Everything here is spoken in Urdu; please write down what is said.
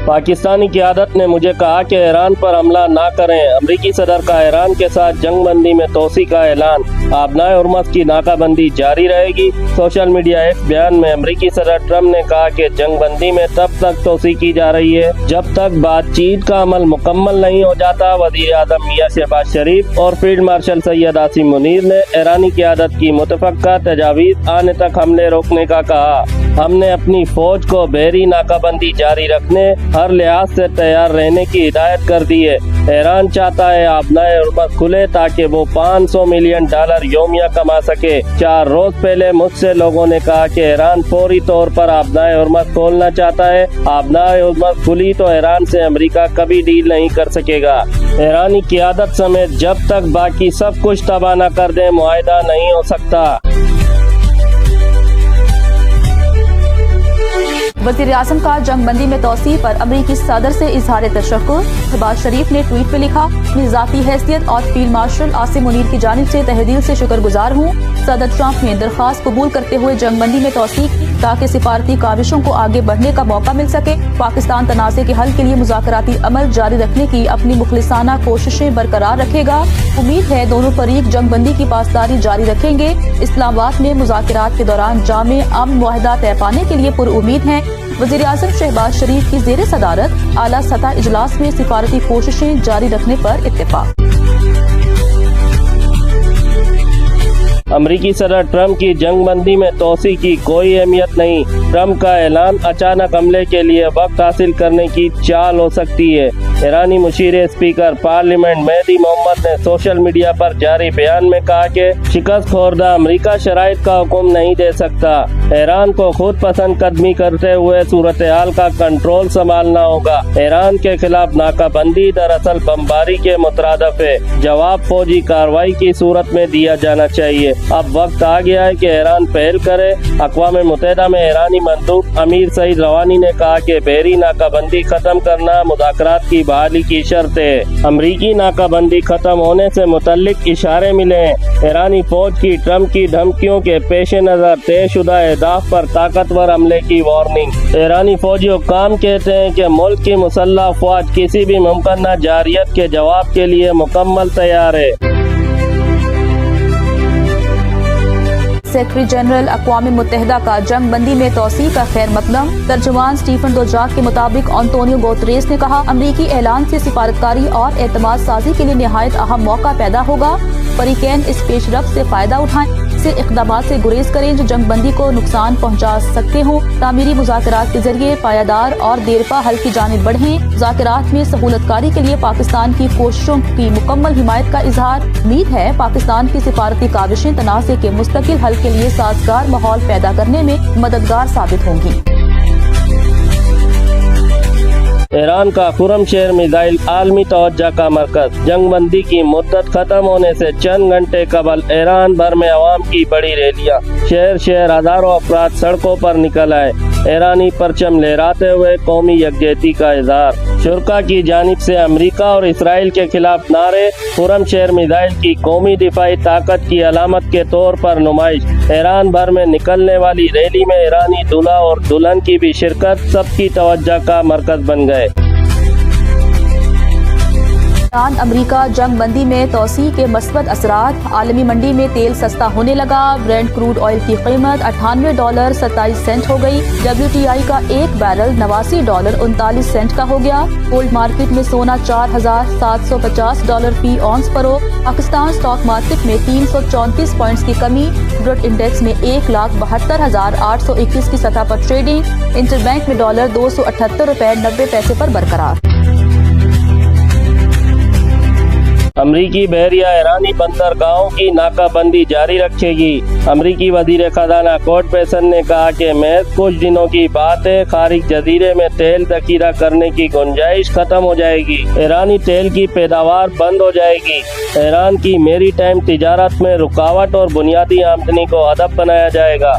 پاکستانی قیادت نے مجھے کہا کہ ایران پر حملہ نہ کریں۔ امریکی صدر کا ایران کے ساتھ جنگ بندی میں توسیع کا اعلان۔ آبنائے ہرمز کی ناکہ بندی جاری رہے گی۔ سوشل میڈیا ایک بیان میں امریکی صدر ٹرمپ نے کہا کہ جنگ بندی میں تب تک توسیع کی جا رہی ہے جب تک بات چیت کا عمل مکمل نہیں ہو جاتا۔ وزیر اعظم میاں شہباز شریف اور فیلڈ مارشل سید عاصم منیر نے ایرانی قیادت کی متفقہ تجاویز آنے تک حملے روکنے کا کہا۔ ہم نے اپنی فوج کو بحری ناکہ بندی جاری رکھنے، ہر لحاظ سے تیار رہنے کی ہدایت کر دی ہے۔ ایران چاہتا ہے آبنائے ہرمز کھلے تاکہ وہ $500 ملین یومیہ کما سکے۔ 4 روز پہلے مجھ سے لوگوں نے کہا کہ ایران فوری طور پر آبنائے ہرمز کھولنا چاہتا ہے۔ آبنائے ہرمز کھلی تو ایران سے امریکہ کبھی ڈیل نہیں کر سکے گا۔ ایرانی قیادت سمیت جب تک باقی سب کچھ تباہ نہ کر دیں معاہدہ نہیں ہو سکتا۔ وزیر اعظم کا جنگ بندی میں توسیع پر امریکی صدر سے اظہار تشکر۔ شہباز شریف نے ٹویٹ میں لکھا، اپنی ذاتی حیثیت اور فیلڈ مارشل عاصم منیر کی جانب سے تہہ دل سے شکر گزار ہوں۔ صدر ٹرمپ نے درخواست قبول کرتے ہوئے جنگ بندی میں توسیع کی تاکہ سفارتی کاوشوں کو آگے بڑھنے کا موقع مل سکے۔ پاکستان تنازع کے حل کے لیے مذاکراتی عمل جاری رکھنے کی اپنی مخلصانہ کوششیں برقرار رکھے گا۔ امید ہے دونوں فریق جنگ بندی کی پاسداری جاری رکھیں گے۔ اسلام آباد میں مذاکرات کے دوران جامع امن معاہدہ طے پانے کے لیے پر امید ہیں۔ وزیر اعظم شہباز شریف کی زیر صدارت اعلیٰ سطح اجلاس میں سفارتی کوششیں جاری رکھنے پر اتفاق۔ امریکی صدر ٹرمپ کی جنگ بندی میں توسیع کی کوئی اہمیت نہیں۔ ٹرمپ کا اعلان اچانک حملے کے لیے وقت حاصل کرنے کی چال ہو سکتی ہے۔ ایرانی مشیر اسپیکر پارلیمنٹ مہدی محمد نے سوشل میڈیا پر جاری بیان میں کہا کہ شکست خوردہ امریکہ شرائط کا حکم نہیں دے سکتا۔ ایران کو خود پسند قدمی کرتے ہوئے صورتحال کا کنٹرول سنبھالنا ہوگا۔ ایران کے خلاف ناکہ بندی دراصل بمباری کے مترادف ہے۔ جواب فوجی کارروائی کی صورت میں دیا جانا چاہیے۔ اب وقت آ گیا ہے کہ ایران پہل کرے۔ اقوام متحدہ میں ایرانی مندوب امیر سعید روانی نے کہا کہ بحری ناکہ بندی ختم کرنا مذاکرات کی بحالی کی شرط ہے۔ امریکی ناکہ بندی ختم ہونے سے متعلق اشارے ملے ہیں۔ ایرانی فوج کی ٹرمپ کی دھمکیوں کے پیش نظر طے شدہ اہداف پر طاقتور حملے کی وارننگ۔ ایرانی فوجی حکام کہتے ہیں کہ ملک کی مسلح افواج کسی بھی ممکنہ جارحیت کے جواب کے لیے مکمل تیار ہے۔ سیکرٹری جنرل اقوام متحدہ کا جنگ بندی میں توسیع کا خیر مقدم۔ ترجمان اسٹیفن دوجاک کے مطابق انطونیو گوتریس نے کہا، امریکی اعلان سے سفارتکاری اور اعتماد سازی کے لیے نہایت اہم موقع پیدا ہوگا۔ فریقین اس پیش رفت سے فائدہ اٹھائیں، سے اقدامات سے گریز کریں جو جنگ بندی کو نقصان پہنچا سکتے ہوں۔ تعمیری مذاکرات کے ذریعے پائیدار اور دیرپا حل کی جانب بڑھیں۔ مذاکرات میں سہولت کاری کے لیے پاکستان کی کوششوں کی مکمل حمایت کا اظہار۔ امید ہے پاکستان کی سفارتی کاوشیں تنازع کے مستقل حل کے لیے سازگار ماحول پیدا کرنے میں مددگار ثابت ہوں گی۔ ایران کا خرم شہر میزائل عالمی توجہ کا مرکز۔ جنگ بندی کی مدت ختم ہونے سے چند گھنٹے قبل ایران بھر میں عوام کی بڑی ریلیاں، شہر شہر ہزاروں افراد سڑکوں پر نکل آئے۔ ایرانی پرچم لہراتے ہوئے قومی یکجہتی کا اظہار۔ شرکاء کی جانب سے امریکہ اور اسرائیل کے خلاف نعرے۔ خرم شہر میزائل کی قومی دفاعی طاقت کی علامت کے طور پر نمائش۔ ایران بھر میں نکلنے والی ریلی میں ایرانی دولہا اور دلہن کی بھی شرکت سب کی توجہ کا مرکز بن گئے۔ ایران امریکہ جنگ بندی میں توسیع کے مثبت اثرات۔ عالمی منڈی میں تیل سستا ہونے لگا۔ برینٹ کروڈ آئل کی قیمت $98.27 ہو گئی۔ WTI کا ایک بیرل $89.39 کا ہو گیا۔ گولڈ مارکیٹ میں سونا $4,750 فی اونس فروخت۔ پاکستان اسٹاک مارکیٹ میں 334 پوائنٹس کی کمی۔ بروڈ انڈیکس میں 1,72,821 کی سطح پر ٹریڈنگ۔ انٹر بینک میں $278.90 پر برقرار۔ امریکی بحریہ ایرانی بندرگاہوں کی ناکہ بندی جاری رکھے گی۔ امریکی وزیر خزانہ کوٹ پیسن نے کہا کہ محض کچھ دنوں کی بات ہے، خارج جزیرے میں تیل ذخیرہ کرنے کی گنجائش ختم ہو جائے گی۔ ایرانی تیل کی پیداوار بند ہو جائے گی۔ ایران کی میری ٹائم تجارت میں رکاوٹ اور بنیادی آمدنی کو ہدف بنایا جائے گا۔